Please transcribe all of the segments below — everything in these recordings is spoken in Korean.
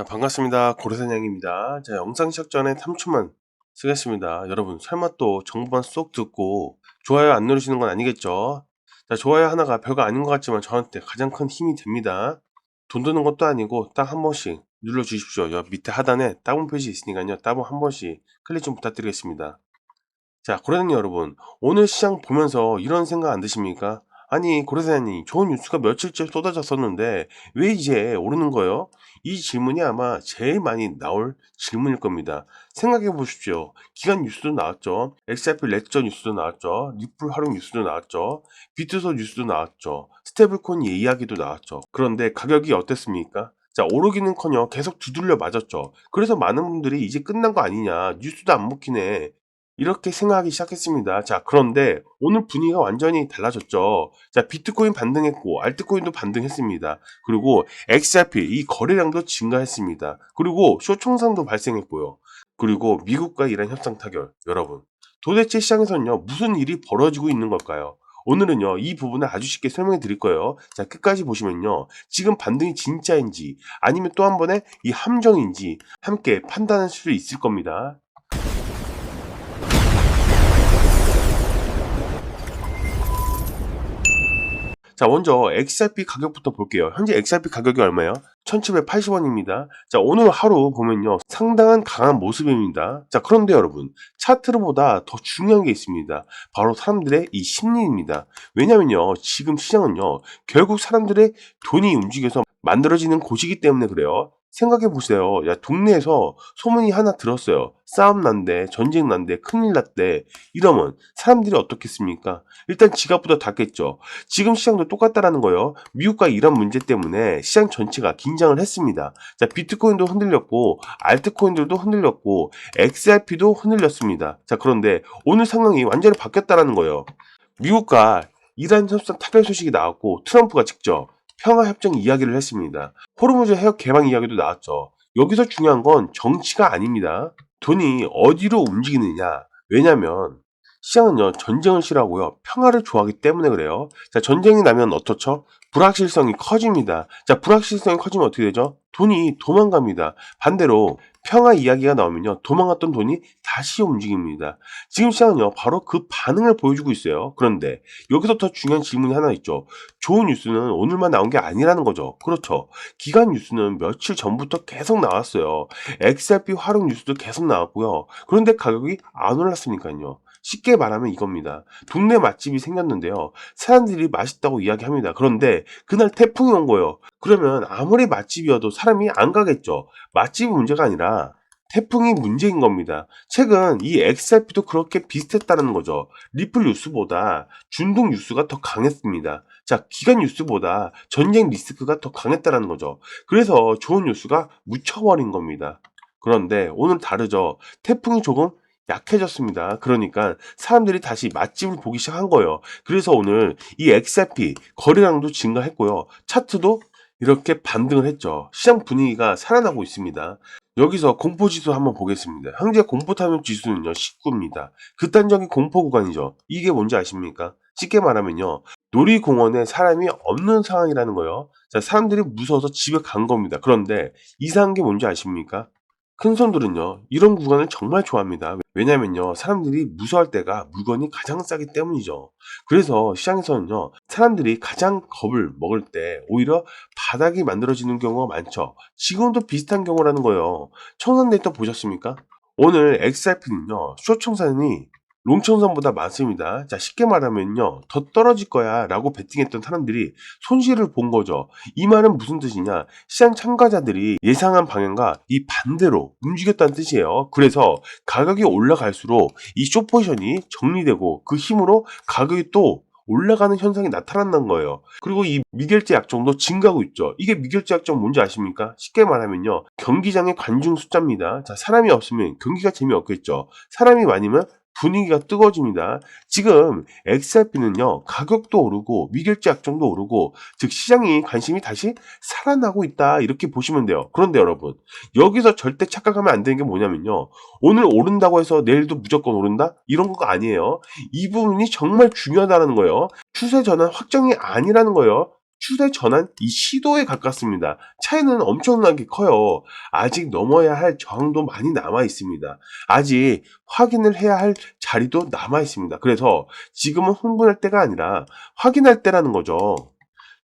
자, 반갑습니다. 고래사냥입니다. 자, 영상 시작 전에 3초만 쓰겠습니다. 여러분, 설마 또 정보만 쏙 듣고 좋아요 안 누르시는 건 아니겠죠? 자, 좋아요 하나가 별거 아닌 것 같지만 저한테 가장 큰 힘이 됩니다. 돈 드는 것도 아니고 딱 한 번씩 눌러주십시오. 옆 밑에 하단에 따봉 표시 있으니까요. 따봉 한 번씩 클릭 좀 부탁드리겠습니다. 자, 고래사냥 여러분, 오늘 시장 보면서 이런 생각 안 드십니까? 아니, 고래사장님, 좋은 뉴스가 며칠째 쏟아졌었는데 왜 이제 오르는 거예요? 이 질문이 아마 제일 많이 나올 질문일 겁니다. 생각해 보십시오. 기간 뉴스도 나왔죠. XRP 렉처 뉴스도 나왔죠. 리플 활용 뉴스도 나왔죠. 비트소 뉴스도 나왔죠. 스테이블코인 이야기도 나왔죠. 그런데 가격이 어땠습니까? 자, 오르기는커녕 계속 두들려 맞았죠. 그래서 많은 분들이 이제 끝난 거 아니냐, 뉴스도 안 먹히네, 이렇게 생각하기 시작했습니다. 자, 그런데 오늘 분위기가 완전히 달라졌죠. 자, 비트코인 반등했고 알트코인도 반등했습니다. 그리고 XRP 이 거래량도 증가했습니다. 그리고 쇼청산도 발생했고요. 그리고 미국과 이란 협상 타결. 여러분, 도대체 시장에서는요, 무슨 일이 벌어지고 있는 걸까요? 오늘은요, 이 부분을 아주 쉽게 설명해 드릴 거예요. 자, 끝까지 보시면요, 지금 반등이 진짜인지 아니면 또 한 번의 이 함정인지 함께 판단할 수 있을 겁니다. 자, 먼저 XRP 가격부터 볼게요. 현재 XRP 가격이 얼마예요? 1780원입니다. 자, 오늘 하루 보면요, 상당한 강한 모습입니다. 자, 그런데 여러분, 차트보다 더 중요한 게 있습니다. 바로 사람들의 이 심리입니다. 왜냐면요, 지금 시장은요, 결국 사람들의 돈이 움직여서 만들어지는 곳이기 때문에 그래요. 생각해 보세요. 야, 동네에서 소문이 하나 들었어요. 싸움 난대, 전쟁 난대, 큰일 났대. 이러면 사람들이 어떻겠습니까? 일단 지갑부터 닫겠죠. 지금 시장도 똑같다라는 거예요. 미국과 이란 문제 때문에 시장 전체가 긴장을 했습니다. 자, 비트코인도 흔들렸고, 알트코인들도 흔들렸고, XRP도 흔들렸습니다. 자, 그런데 오늘 상황이 완전히 바뀌었다라는 거예요. 미국과 이란 협상 타결 소식이 나왔고, 트럼프가 직접 평화협정 이야기를 했습니다. 호르무즈 해역 개방 이야기도 나왔죠. 여기서 중요한 건 정치가 아닙니다. 돈이 어디로 움직이느냐. 왜냐면 시장은요, 전쟁을 싫어하고요, 평화를 좋아하기 때문에 그래요. 자, 전쟁이 나면 어떻죠? 불확실성이 커집니다. 자, 불확실성이 커지면 어떻게 되죠? 돈이 도망갑니다. 반대로 평화 이야기가 나오면요, 도망갔던 돈이 다시 움직입니다. 지금 시장은요, 바로 그 반응을 보여주고 있어요. 그런데 여기서 더 중요한 질문이 하나 있죠. 좋은 뉴스는 오늘만 나온 게 아니라는 거죠. 그렇죠. 기간 뉴스는 며칠 전부터 계속 나왔어요. XRP 활용 뉴스도 계속 나왔고요. 그런데 가격이 안 올랐으니까요. 쉽게 말하면 이겁니다. 동네 맛집이 생겼는데요, 사람들이 맛있다고 이야기합니다. 그런데 그날 태풍이 온 거예요. 그러면 아무리 맛집이어도 사람이 안 가겠죠. 맛집이 문제가 아니라 태풍이 문제인 겁니다. 최근 이 XRP도 그렇게 비슷했다는 거죠. 리플 뉴스보다 중동 뉴스가 더 강했습니다. 자, 기간 뉴스보다 전쟁 리스크가 더 강했다는 거죠. 그래서 좋은 뉴스가 묻혀버린 겁니다. 그런데 오늘 다르죠. 태풍이 조금 약해졌습니다. 그러니까 사람들이 다시 맛집을 보기 시작한 거예요. 그래서 오늘 이 XRP 거래량도 증가했고요. 차트도 이렇게 반등을 했죠. 시장 분위기가 살아나고 있습니다. 여기서 공포지수 한번 보겠습니다. 현재 공포탐욕 지수는요, 19입니다. 극단적인 공포 구간이죠. 이게 뭔지 아십니까? 쉽게 말하면요, 놀이공원에 사람이 없는 상황이라는 거예요. 자, 사람들이 무서워서 집에 간 겁니다. 그런데 이상한 게 뭔지 아십니까? 큰 손들은요, 이런 구간을 정말 좋아합니다. 왜냐면요, 사람들이 무서워할 때가 물건이 가장 싸기 때문이죠. 그래서 시장에서는요, 사람들이 가장 겁을 먹을 때 오히려 바닥이 만들어지는 경우가 많죠. 지금도 비슷한 경우라는 거예요. 청산 데이터 보셨습니까? 오늘 XRP는요, 숏청산이 롱청산보다 많습니다. 자, 쉽게 말하면요, 더 떨어질 거야 라고 베팅했던 사람들이 손실을 본 거죠. 이 말은 무슨 뜻이냐? 시장 참가자들이 예상한 방향과 이 반대로 움직였다는 뜻이에요. 그래서 가격이 올라갈수록 이 숏포지션이 정리되고 그 힘으로 가격이 또 올라가는 현상이 나타난다는 거예요. 그리고 이 미결제 약정도 증가하고 있죠. 이게 미결제 약정 뭔지 아십니까? 쉽게 말하면요, 경기장의 관중 숫자입니다. 자, 사람이 없으면 경기가 재미없겠죠. 사람이 많으면 분위기가 뜨거워집니다. 지금 XRP는요, 가격도 오르고 미결제 약정도 오르고, 즉 시장이 관심이 다시 살아나고 있다, 이렇게 보시면 돼요. 그런데 여러분, 여기서 절대 착각하면 안 되는 게 뭐냐면요, 오늘 오른다고 해서 내일도 무조건 오른다? 이런 거가 아니에요. 이 부분이 정말 중요하다는 거예요. 추세 전환 확정이 아니라는 거예요. 추세 전환 이 시도에 가깝습니다. 차이는 엄청나게 커요. 아직 넘어야 할 저항도 많이 남아 있습니다. 아직 확인을 해야 할 자리도 남아 있습니다. 그래서 지금은 흥분할 때가 아니라 확인할 때라는 거죠.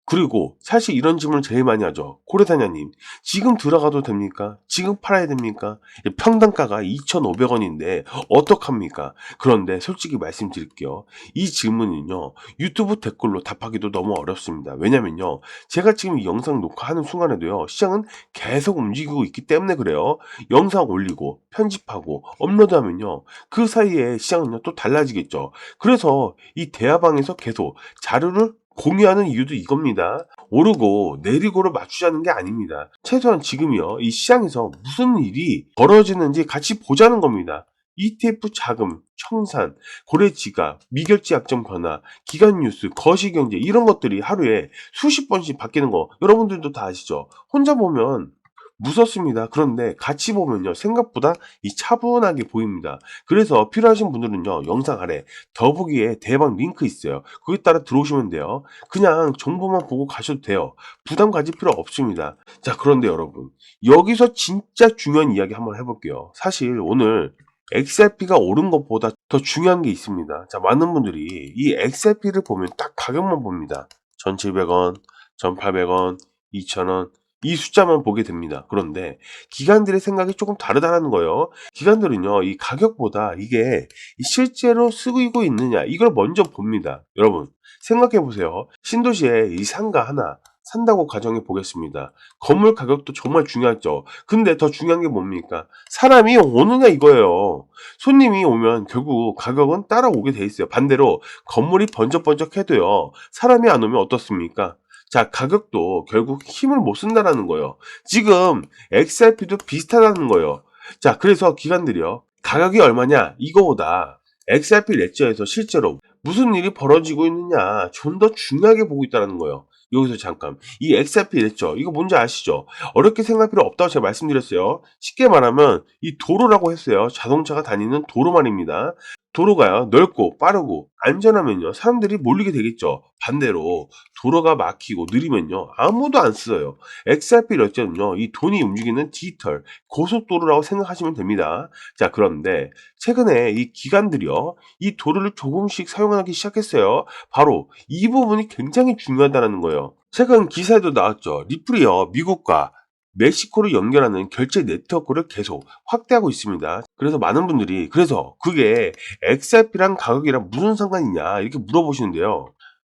그리고 사실 이런 질문을 제일 많이 하죠. 고래사냐님, 지금 들어가도 됩니까? 지금 팔아야 됩니까? 평당가가 2,500원인데 어떡합니까? 그런데 솔직히 말씀드릴게요. 이 질문은요, 유튜브 댓글로 답하기도 너무 어렵습니다. 왜냐면요, 제가 지금 이 영상 녹화하는 순간에도요, 시장은 계속 움직이고 있기 때문에 그래요. 영상 올리고, 편집하고, 업로드하면요, 그 사이에 시장은요, 또 달라지겠죠. 그래서 이 대화방에서 계속 자료를 공유하는 이유도 이겁니다. 오르고 내리고를 맞추자는 게 아닙니다. 최소한 지금이요, 이 시장에서 무슨 일이 벌어지는지 같이 보자는 겁니다. ETF 자금, 청산, 고래 지갑, 미결제 약정 변화, 기관 뉴스, 거시경제 이런 것들이 하루에 수십 번씩 바뀌는 거 여러분들도 다 아시죠? 혼자 보면 무섭습니다. 그런데 같이 보면요, 생각보다 이 차분하게 보입니다. 그래서 필요하신 분들은요, 영상 아래 더보기에 대박 링크 있어요. 거기 따라 들어오시면 돼요. 그냥 정보만 보고 가셔도 돼요. 부담 가질 필요 없습니다. 자, 그런데 여러분, 여기서 진짜 중요한 이야기 한번 해볼게요. 사실 오늘 XRP가 오른 것보다 더 중요한 게 있습니다. 자, 많은 분들이 이 XRP를 보면 딱 가격만 봅니다. 1,700원, 1,800원, 2,000원, 이 숫자만 보게 됩니다. 그런데 기관들의 생각이 조금 다르다는 거예요. 기관들은요, 이 가격보다 이게 실제로 쓰고 있느냐, 이걸 먼저 봅니다. 여러분, 생각해 보세요. 신도시에 이 상가 하나 산다고 가정해 보겠습니다. 건물 가격도 정말 중요하죠. 근데 더 중요한 게 뭡니까? 사람이 오느냐 이거예요. 손님이 오면 결국 가격은 따라오게 돼 있어요. 반대로 건물이 번쩍번쩍해도요, 사람이 안 오면 어떻습니까? 자, 가격도 결국 힘을 못 쓴다라는 거예요. 지금 XRP도 비슷하다는 거예요. 자, 그래서 기관들이요, 가격이 얼마냐 이거보다 XRP 레저에서 실제로 무슨 일이 벌어지고 있느냐 좀 더 중요하게 보고 있다는 거예요. 여기서 잠깐, 이 XRP 레저 이거 뭔지 아시죠? 어렵게 생각할 필요 없다고 제가 말씀드렸어요. 쉽게 말하면 이 도로라고 했어요. 자동차가 다니는 도로 말입니다. 도로가요, 넓고 빠르고 안전하면요, 사람들이 몰리게 되겠죠. 반대로 도로가 막히고 느리면요, 아무도 안 써요. XRP 러저는요, 이 돈이 움직이는 디지털 고속도로라고 생각하시면 됩니다. 자, 그런데 최근에 이 기관들이요, 이 도로를 조금씩 사용하기 시작했어요. 바로 이 부분이 굉장히 중요하다는 거예요. 최근 기사에도 나왔죠. 리플이요, 미국과 멕시코를 연결하는 결제 네트워크를 계속 확대하고 있습니다. 그래서 많은 분들이, 그래서 그게 XRP랑 가격이랑 무슨 상관이냐 이렇게 물어보시는데요.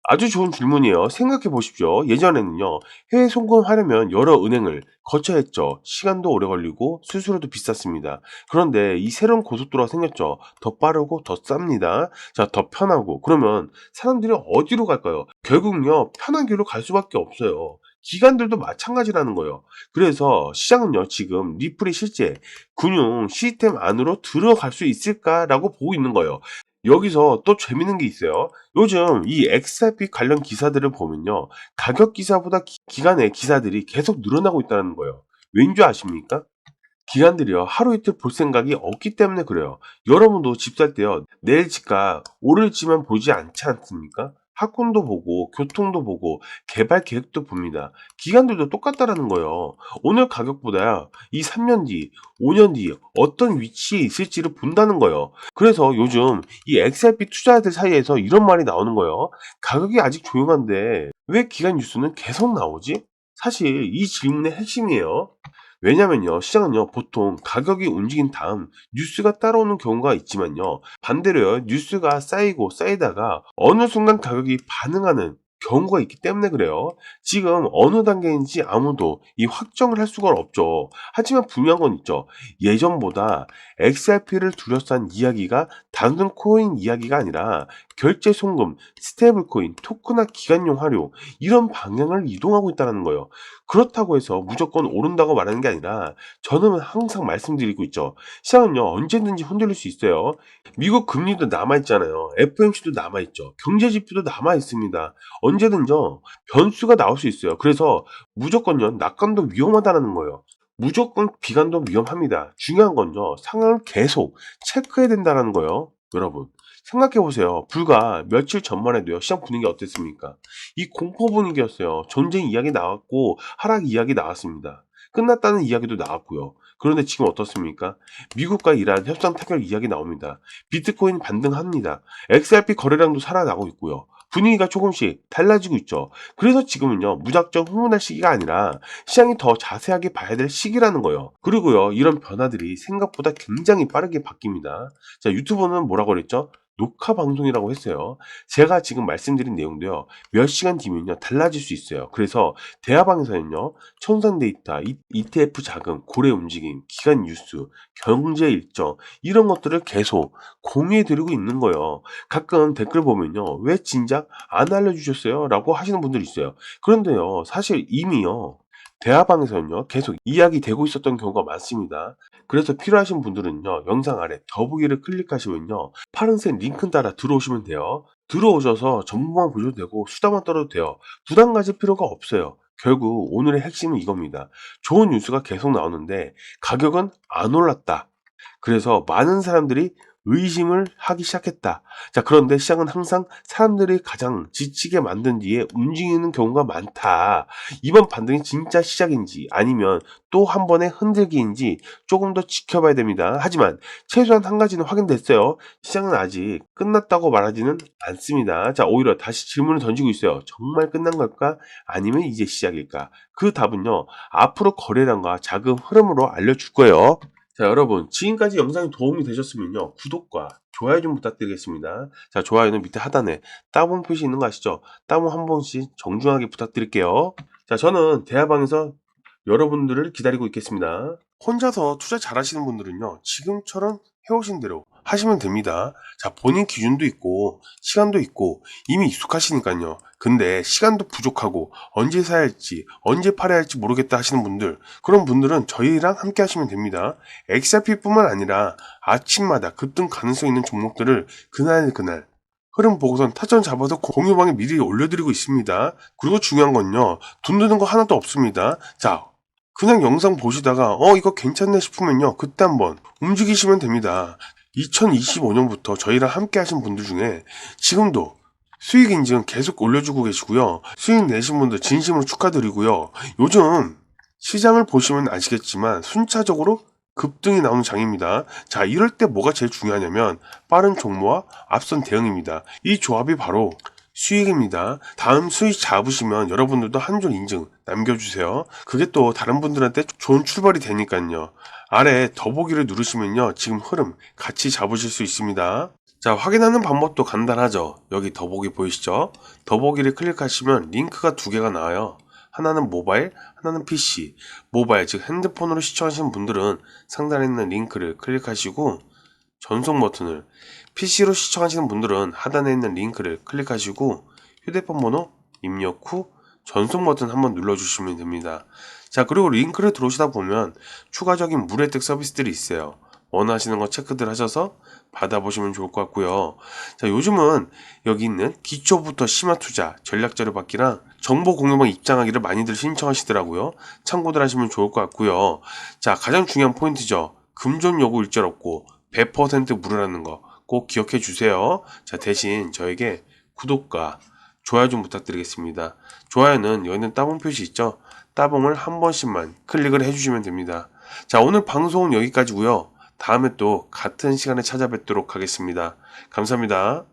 아주 좋은 질문이에요. 생각해 보십시오. 예전에는요, 해외 송금하려면 여러 은행을 거쳐야 했죠. 시간도 오래 걸리고 수수료도 비쌌습니다. 그런데 이 새로운 고속도로가 생겼죠. 더 빠르고 더 쌉니다. 자, 더 편하고. 그러면 사람들이 어디로 갈까요? 결국은요, 편한 길로 갈 수밖에 없어요. 기관들도 마찬가지라는 거예요. 그래서 시장은요, 지금 리플이 실제 금융 시스템 안으로 들어갈 수 있을까라고 보고 있는 거예요. 여기서 또 재밌는 게 있어요. 요즘 이 XRP 관련 기사들을 보면요, 가격 기사보다 기간의 기사들이 계속 늘어나고 있다는 거예요. 왠지 아십니까? 기관들이요, 하루 이틀 볼 생각이 없기 때문에 그래요. 여러분도 집 살 때요, 내일 집값 오를지만 보지 않지 않습니까? 학군도 보고 교통도 보고 개발 계획도 봅니다. 기관들도 똑같다라는 거예요. 오늘 가격보다 이 3년 뒤, 5년 뒤 어떤 위치에 있을지를 본다는 거예요. 그래서 요즘 이 XRP 투자자들 사이에서 이런 말이 나오는 거예요. 가격이 아직 조용한데 왜 기관 뉴스는 계속 나오지? 사실 이 질문의 핵심이에요. 왜냐면요, 시장은요, 보통 가격이 움직인 다음 뉴스가 따라오는 경우가 있지만요, 반대로요, 뉴스가 쌓이고 쌓이다가 어느 순간 가격이 반응하는 경우가 있기 때문에 그래요. 지금 어느 단계인지 아무도 이 확정을 할 수가 없죠. 하지만 분명한 건 있죠. 예전보다 XRP를 둘러싼 이야기가 단순 코인 이야기가 아니라 결제 송금, 스테이블 코인, 토크나 기간용 활용 이런 방향을 이동하고 있다는 거예요. 그렇다고 해서 무조건 오른다고 말하는 게 아니라, 저는 항상 말씀드리고 있죠. 시장은요, 언제든지 흔들릴 수 있어요. 미국 금리도 남아있잖아요. FMC도 남아있죠. 경제지표도 남아있습니다. 언제든죠, 변수가 나올 수 있어요. 그래서 무조건요, 낙관도 위험하다는 거예요. 무조건 비관도 위험합니다. 중요한 건요, 상황을 계속 체크해야 된다는 거예요. 여러분, 생각해보세요. 불과 며칠 전만 해도요, 시장 분위기 어땠습니까? 이 공포 분위기였어요. 전쟁 이야기 나왔고, 하락 이야기 나왔습니다. 끝났다는 이야기도 나왔고요. 그런데 지금 어떻습니까? 미국과 이란 협상 타결 이야기 나옵니다. 비트코인 반등합니다. XRP 거래량도 살아나고 있고요. 분위기가 조금씩 달라지고 있죠. 그래서 지금은요, 무작정 흥분할 시기가 아니라 시장이 더 자세하게 봐야 될 시기라는 거예요. 그리고요, 이런 변화들이 생각보다 굉장히 빠르게 바뀝니다. 자, 유튜버는 뭐라고 그랬죠? 녹화 방송이라고 했어요. 제가 지금 말씀드린 내용도요, 몇 시간 뒤면요, 달라질 수 있어요. 그래서 대화방에서는요, 청산 데이터, ETF 자금, 고래 움직임, 기간 뉴스, 경제 일정, 이런 것들을 계속 공유해드리고 있는 거예요. 가끔 댓글 보면요, 왜 진작 안 알려주셨어요? 라고 하시는 분들이 있어요. 그런데요, 사실 이미요, 대화방에서는요, 계속 이야기되고 있었던 경우가 많습니다. 그래서 필요하신 분들은요, 영상 아래 더보기를 클릭하시면요, 파란색 링크 따라 들어오시면 돼요. 들어오셔서 정보만 보셔도 되고 수다만 떨어도 돼요. 부담 가질 필요가 없어요. 결국 오늘의 핵심은 이겁니다. 좋은 뉴스가 계속 나오는데 가격은 안 올랐다. 그래서 많은 사람들이 의심을 하기 시작했다. 자, 그런데 시장은 항상 사람들이 가장 지치게 만든 뒤에 움직이는 경우가 많다. 이번 반등이 진짜 시작인지 아니면 또 한 번의 흔들기인지 조금 더 지켜봐야 됩니다. 하지만 최소한 한 가지는 확인됐어요. 시장은 아직 끝났다고 말하지는 않습니다. 자, 오히려 다시 질문을 던지고 있어요. 정말 끝난 걸까? 아니면 이제 시작일까? 그 답은요, 앞으로 거래량과 자금 흐름으로 알려줄 거예요. 자, 여러분, 지금까지 영상이 도움이 되셨으면요, 구독과 좋아요 좀 부탁드리겠습니다. 자, 좋아요는 밑에 하단에 따봉 표시 있는 거 아시죠? 따봉 한 번씩 정중하게 부탁드릴게요. 자, 저는 대화방에서 여러분들을 기다리고 있겠습니다. 혼자서 투자 잘하시는 분들은요, 지금처럼 해오신 대로 하시면 됩니다. 자, 본인 기준도 있고, 시간도 있고, 이미 익숙하시니까요. 근데 시간도 부족하고, 언제 사야 할지, 언제 팔아야 할지 모르겠다 하시는 분들, 그런 분들은 저희랑 함께 하시면 됩니다. XRP뿐만 아니라 아침마다 급등 가능성 있는 종목들을 그날 흐름 보고선 타점 잡아서 공유방에 미리 올려드리고 있습니다. 그리고 중요한 건요, 돈 드는 거 하나도 없습니다. 자, 그냥 영상 보시다가 이거 괜찮네 싶으면요, 그때 한번 움직이시면 됩니다. 2025년부터 저희랑 함께 하신 분들 중에 지금도 수익 인증 계속 올려주고 계시고요. 수익 내신 분들 진심으로 축하드리고요. 요즘 시장을 보시면 아시겠지만 순차적으로 급등이 나오는 장입니다. 자, 이럴 때 뭐가 제일 중요하냐면 빠른 종모와 앞선 대응입니다. 이 조합이 바로 수익입니다. 다음 수익 잡으시면 여러분들도 한 줄 인증 남겨주세요. 그게 또 다른 분들한테 좋은 출발이 되니까요. 아래 더보기를 누르시면요, 지금 흐름 같이 잡으실 수 있습니다. 자, 확인하는 방법도 간단하죠. 여기 더보기 보이시죠? 더보기를 클릭하시면 링크가 두 개가 나와요. 하나는 모바일, 하나는 PC. 모바일, 즉 핸드폰으로 시청하시는 분들은 상단에 있는 링크를 클릭하시고 전송 버튼을, PC로 시청하시는 분들은 하단에 있는 링크를 클릭하시고 휴대폰 번호 입력 후 전송 버튼 한번 눌러주시면 됩니다. 자, 그리고 링크를 들어오시다 보면 추가적인 무료혜택 서비스들이 있어요. 원하시는 거 체크들 하셔서 받아보시면 좋을 것 같고요. 자, 요즘은 여기 있는 기초부터 심화 투자 전략 자료 받기랑 정보 공유방 입장하기를 많이들 신청하시더라고요. 참고들 하시면 좋을 것 같고요. 자, 가장 중요한 포인트죠. 금전 요구 일절 없고 100% 무료라는 거 꼭 기억해 주세요. 자, 대신 저에게 구독과 좋아요 좀 부탁드리겠습니다. 좋아요는 여기 있는 따봉 표시 있죠? 따봉을 한 번씩만 클릭을 해주시면 됩니다. 자, 오늘 방송은 여기까지고요. 다음에 또 같은 시간에 찾아뵙도록 하겠습니다. 감사합니다.